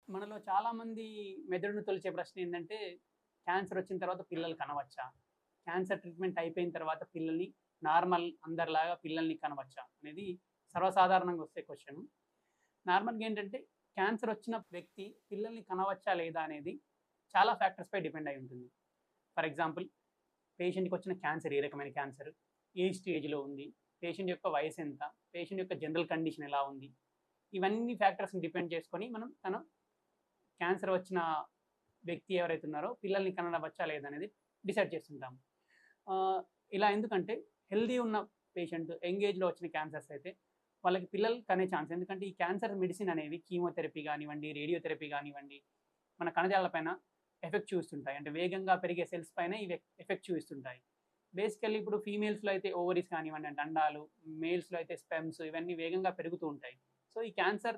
మనలో చాలామంది మెదడును తొలిచే ప్రశ్న ఏంటంటే, క్యాన్సర్ వచ్చిన తర్వాత పిల్లలు కనవచ్చా? క్యాన్సర్ ట్రీట్మెంట్ అయిపోయిన తర్వాత పిల్లల్ని నార్మల్ అందరిలాగా పిల్లల్ని కనవచ్చా? అనేది సర్వసాధారణంగా వచ్చే క్వెషన్. నార్మల్‌గా ఏంటంటే, క్యాన్సర్ వచ్చిన వ్యక్తి పిల్లల్ని కనవచ్చా లేదా అనేది చాలా ఫ్యాక్టర్స్‌పై డిపెండ్ అయి ఉంటుంది. ఫర్ ఎగ్జాంపుల్ పేషెంట్‌కి వచ్చిన క్యాన్సర్ ఏ రకమైన క్యాన్సర్? ఏ స్టేజ్‌లో ఉంది? పేషెంట్ యొక్క వయసెంత? పేషెంట్ యొక్క జనరల్ కండిషన్ ఎలా ఉంది? ఇవన్నీ ఫ్యాక్టర్స్‌ని డిపెండ్ చేసుకొని మనం క్యాన్సర్ వచ్చిన వ్యక్తి ఎవరైతే ఉన్నారో పిల్లల్ని కనడవచ్చా లేదనేది డిసైడ్ చేస్తుంటాం. ఇలా ఎందుకంటే హెల్తీ ఉన్న పేషెంట్ యంగ్ ఏజ్‌లో వచ్చిన క్యాన్సర్స్ అయితే వాళ్ళకి పిల్లలు కనే ఛాన్స్. ఎందుకంటే ఈ క్యాన్సర్ మెడిసిన్ అనేవి కీమోథెరపీ గానివ్వండి, రేడియోథెరపీ గానివ్వండి, మన కణజాలాల పైన ఎఫెక్ట్ చూపిస్తుంటాయి. అంటే వేగంగా పెరిగే సెల్స్ పైన ఇవి ఎఫెక్ట్ చూపిస్తుంటాయి. బేసికల్లీ ఇప్పుడు ఫీమేల్స్‌లో అయితే ఓవరీస్ కానివ్వండి అంటే అండాలు, మేల్స్‌లో అయితే స్పెర్మ్స్ ఇవన్నీ వేగంగా పెరుగుతూ ఉంటాయి. సో, ఈ క్యాన్సర్